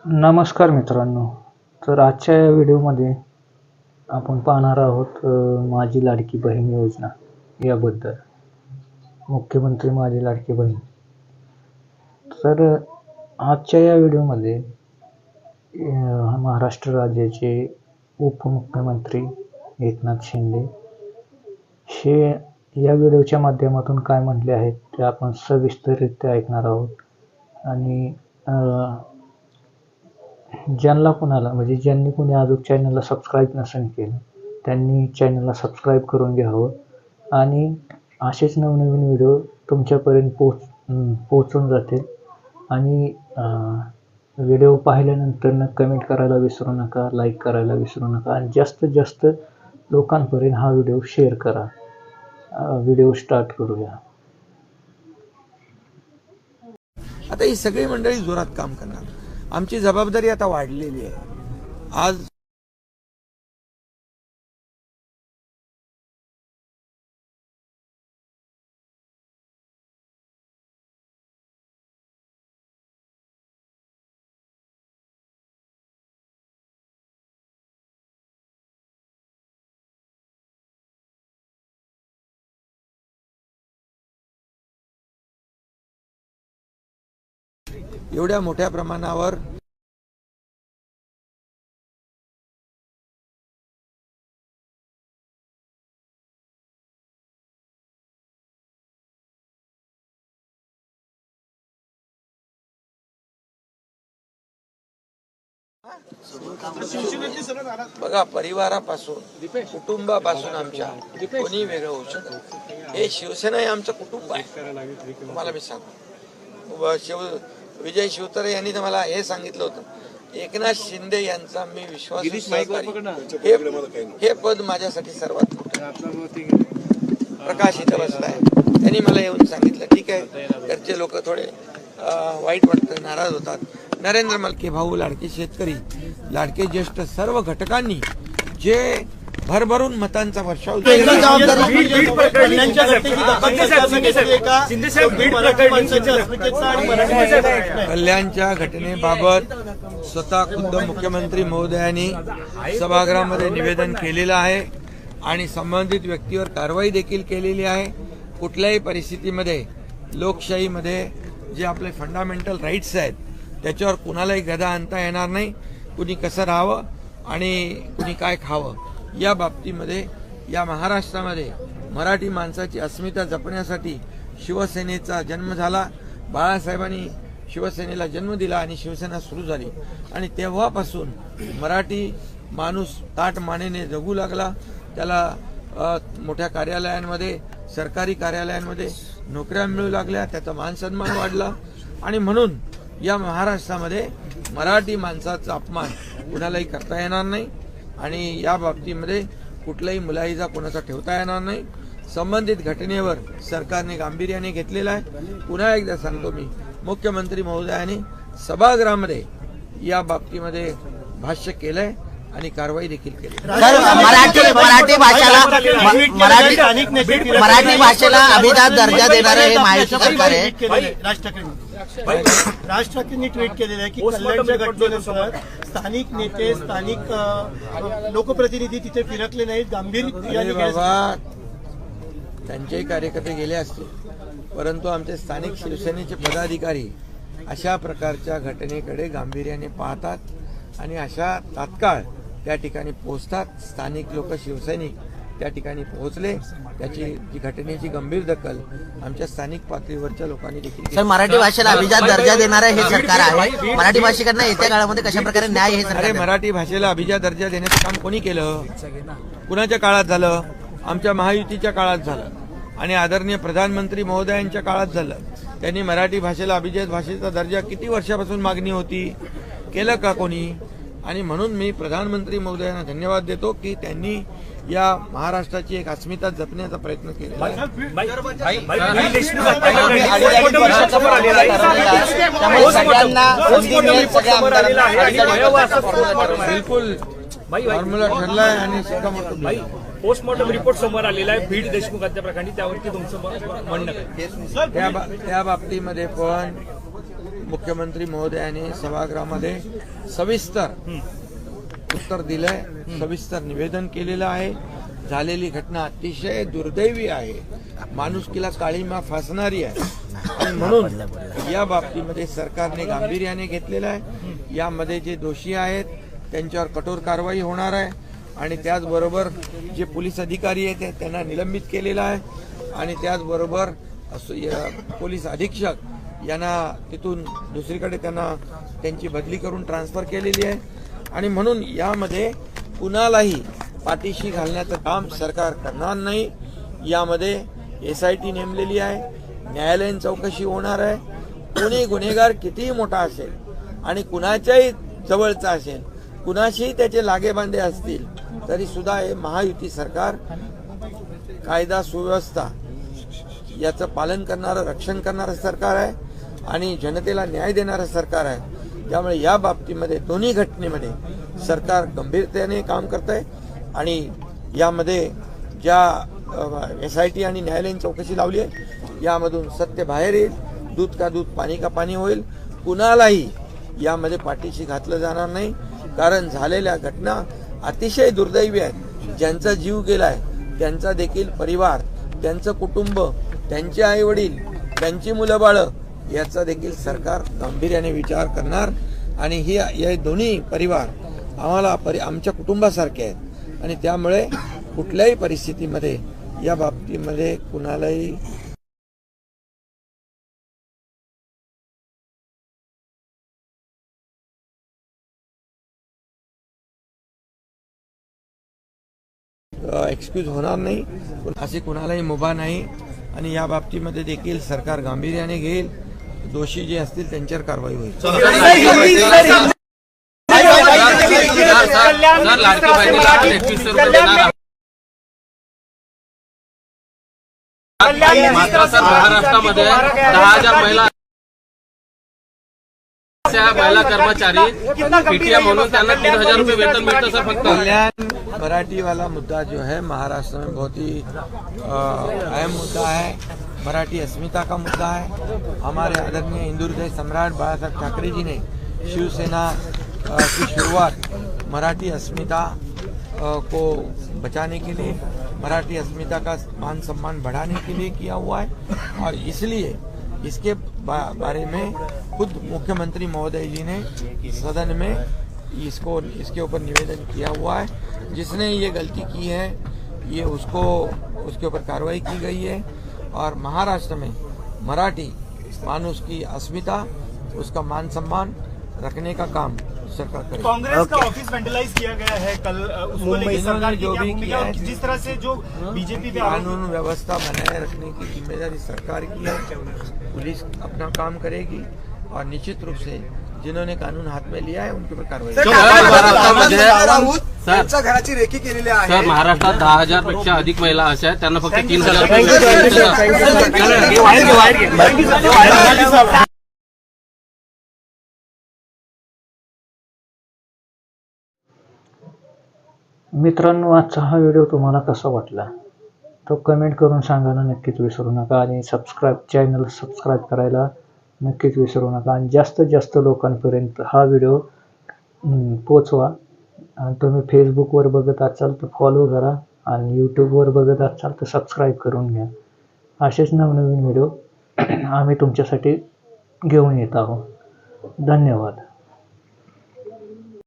नमस्कार मित्रांनो. तर आजच्या या व्हिडिओमध्ये आपण पाहणार आहोत माझी लाडकी बहीण योजना याबद्दल. मुख्यमंत्री माझी लाडकी बहीण. तर आजच्या या व्हिडिओमध्ये महाराष्ट्र राज्याचे उपमुख्यमंत्री एकनाथ शिंदे हे या व्हिडिओच्या माध्यमातून काय म्हटले आहेत ते आपण सविस्तररित्या ऐकणार आहोत. आणि ज्यांना कोणाला म्हणजे ज्यांनी कोणी अजून चॅनलला सबस्क्राईब नसेल केलं त्यांनी चॅनलला सबस्क्राईब करून घ्यावं आणि असेच नवनवीन व्हिडिओ तुमच्यापर्यंत पोहोचून जातील. आणि व्हिडिओ पाहिल्यानंतर कमेंट करायला विसरू नका, लाईक करायला विसरू नका आणि जास्तीत जास्त लोकांपर्यंत हा व्हिडिओ शेअर करा. व्हिडिओ स्टार्ट करूया. आता ही सगळी मंडळी जोरात काम करणार. आमची जबाबदारी आता वाढलेली आहे. आज एवढ्या मोठ्या प्रमाणावर बघा, परिवारापासून कुटुंबापासून आमच्या कोणी वेगळं होऊ शकत. हे शिवसेना हे आमचं कुटुंब आहे. तुम्हाला मी सांगतो, विजय शिवतारे यांनी तर मला हे सांगितलं होतं, एकनाथ शिंदे यांचा मी विश्वास हे पद माझ्यासाठी सर्वात मोठं. प्रकाश इथं बसलाय, त्यांनी मला येऊन सांगितलं ठीक आहे. घरचे लोक थोडे वाईट वाटतं, नाराज होतात. नरेंद्र मलके भाऊ, लाडके शेतकरी, लाडके ज्येष्ठ सर्व घटकांनी जे भरभरून मतांचा वर्षाव कल्याणच्या घटनेबाबत स्वतः खुद्द मुख्यमंत्री महोदयांनी सभागृहामध्ये निवेदन केलेलं आहे आणि संबंधित व्यक्तीवर कारवाई देखील केलेली आहे. कुठल्याही परिस्थितीमध्ये लोकशाहीमध्ये जे आपले फंडामेंटल राईट्स आहेत त्याच्यावर कुणालाही गदा आणता येणार नाही. कुणी कसं राहावं आणि कुणी काय खावं या बाबतीमध्ये या महाराष्ट्रामध्ये मराठी माणसाची अस्मिता जपण्यासाठी शिवसेनेचा जन्म झाला. बाळासाहेबांनी शिवसेनेला जन्म दिला आणि शिवसेना सुरू झाली आणि तेव्हापासून मराठी माणूस ताठ मानेने जगू लागला. त्याला मोठ्या कार्यालयांमध्ये, सरकारी कार्यालयांमध्ये नोकऱ्या मिळू लागल्या, त्याचा मानसन्मान वाढला आणि म्हणून या महाराष्ट्रामध्ये मराठी माणसाचा अपमान कुणालाही करता येणार नाही आणि या बाबतीमध्ये कुठलाही मुलाहिजा कोणाचा ठेवता येणार नाही. संबंधित घटनेवर सरकारने गांभीर्याने घेतलेला आहे. पुन्हा एकदा सांगतो मी, मुख्यमंत्री महोदयांनी सभागृहामध्ये या बाबतीमध्ये भाष्य केलंय आणि कारवाई देखील केली. मराठी भाषेला अभिजात दर्जा देणारे हे महायुती सरकार आहे. राज ठाकरेंनी ट्विट केलेलं आहे की कल्याणच्या घटनेनंतर स्थानिक नेते, स्थानिक लोकप्रतिनिधी तिथे फिरकले नाहीत. बाबा, त्यांचेही कार्यकर्ते गेले असतील, परंतु आमचे स्थानिक शिवसेनेचे पदाधिकारी अशा प्रकारच्या घटनेकडे गांभीर्याने पाहतात आणि अशा तात्काळ त्या ठिकाणी पोहोचतात. स्थानिक लोक, शिवसैनिक त्या ठिकाणी पोहोचले. त्याची जी घटनेची गंभीर दखल आमच्या स्थानिक पातळीवरच्या लोकांनी देखील. सर, मराठी भाषेला अभिजात दर्जा देणारं हे सरकार आहे. मराठी भाषिकांना येत्या काळामध्ये कशा प्रकारे न्याय हे सरकार. मराठी भाषेला अभिजात दर्जा देण्याचं काम कोणी केलं? कुणाच्या काळात झालं? आमच्या महायुतीच्या काळात झालं आणि आदरणीय प्रधानमंत्री महोदयांच्या काळात झालं. त्यांनी मराठी भाषेला अभिजात भाषेचा दर्जा किती वर्षापासून मागणी होती, केलं का कोणी? आणि म्हणून मी प्रधानमंत्री महोदयांना धन्यवाद देतो की त्यांनी या महाराष्ट्राची एक अस्मिता जपण्याचा प्रयत्न केला. बिलकुल फॉर्म्युला ठरलाय आणि पोस्टमॉर्टम रिपोर्ट समोर आलेला आहे बीड देशमुख हत्या प्रकरणी, त्यावरती तुमचं म्हणणं काय? त्या बाबतीमध्ये पण मुख्यमंत्री महोदयाने सभागृहामध्ये सविस्तर उत्तर दिलंय, सविस्तर निवेदन केलेलं आहे. झालेली घटना अतिशय दुर्दैवी आहे, माणुसकीला काळीमा फासणारी आहे आणि म्हणून या बाबतीमध्ये सरकारने गांभीर्याने घेतलेलं आहे. यामध्ये जे दोषी आहेत त्यांच्यावर कठोर कारवाई होणार आहे आणि त्याचबरोबर जे पोलीस अधिकारी आहेत त्यांना निलंबित केलेलं आहे आणि त्याचबरोबर पोलीस अधीक्षक यांना तिथून दुसरीकडे त्यांना त्यांची बदली करून ट्रान्सफर केलेली आहे आणि म्हणून यामध्ये कुणालाही पाठीशी घालण्याचं काम सरकार करणार नाही. यामध्ये SIT नेमलेली आहे, न्यायालयीन चौकशी होणार आहे. कोणी गुन्हेगार कितीही मोठा असेल आणि कुणाच्याही जवळचा असेल, कुणाशीही त्याचे लागेबांधे असतील, तरी सुद्धा हे महायुती सरकार कायदा सुव्यवस्था याचं पालन करणारं, रक्षण करणारं सरकार आहे आणि जनतेला न्याय देणारं सरकार आहे. त्यामुळे या बाबतीमध्ये दोन्ही घटनेमध्ये सरकार गंभीरतेने काम करत आहे आणि यामध्ये ज्या SIT आणि न्यायालयीन चौकशी लावली आहे यामधून सत्य बाहेर येईल. दूध का दूध, पाणी का पाणी होईल. कुणालाही यामध्ये पाठीशी घातलं जाणार नाही, कारण झालेल्या घटना अतिशय दुर्दैवी आहेत. ज्यांचा जीव गेलाय त्यांचा देखील परिवार, त्यांचं कुटुंब, त्यांचे आई वडील, त्यांची मुलं बाळं याचा देखील सरकार गांभीर्याने विचार करणार आणि हे दोन्ही परिवार आम्हाला आमच्या कुटुंबासारखे आहेत आणि त्यामुळे कुठल्याही परिस्थितीमध्ये या बाबतीमध्ये कुणालाही एक्सक्यूज होणार नाही, असे कुणालाही मुभा नाही आणि या बाबतीमध्ये देखील सरकार गांभीर्याने घेईल. दोषी जे असतील त्यांच्यावर कारवाई होईल. महाराष्ट्रामध्ये 10,000 महिला कर्मचारी PTM म्हणून त्यांना 3,000 रुपये वेतन मिळतं सर. फक्त कल्याण मराठी वाला मुद्दा जो है महाराष्ट्र में बहुत ही अहम मुद्दा है. मराठी अस्मिता का मुद्दा है. हमारे आदरणीय हिंदू हृदय सम्राट बाला साहब ठाकरे जी ने शिवसेना की शुरुआत मराठी अस्मिता को बचाने के लिए, मराठी अस्मिता का मान सम्मान बढ़ाने के लिए किया हुआ है और इसलिए इसके बारे में खुद मुख्यमंत्री महोदय जी ने सदन में इसके ऊपर निवेदन किया हुआ है. जिसने ये गलती की है ये उसके ऊपर कार्रवाई की गई है और महाराष्ट्र में मराठी मानुष की अस्मिता, उसका मान सम्मान रखने का काम सरकार करेगी. कांग्रेस का ऑफिस वेंटिलाइज किया गया है कल, उसको लेकर सरकार जो भी किया है, जिस तरह से जो बीजेपी पे कानून व्यवस्था बनाए रखने की जिम्मेदारी सरकार की है. पुलिस अपना काम करेगी और निश्चित रूप से जिन्होंने कानून हाथ में लिया है उनके ऊपर कार्रवाई. सर घराची रेकी केलेली आहे. सर महाराष्ट्रात 10,000 पेक्षा अधिक महिला अशा आहेत त्यांना फक्त 3,000 रुपये. मित्रांनो, आजचा हा व्हिडिओ तुम्हाला कसा वाटला तो कमेंट करून सांगायला नक्कीच विसरू नका आणि चॅनल सबस्क्राईब करायला नक्कीच विसरू नका आणि जास्तीत जास्त लोकांपर्यंत हा व्हिडिओ पोचवा. आणि तुम्ही फेसबुकवर बघत असाल तर फॉलो करा आणि यूट्यूबवर बघत असाल तर सबस्क्राईब करून घ्या. असेच नवनवीन व्हिडिओ आम्ही तुमच्यासाठी घेऊन येत आहोत. धन्यवाद.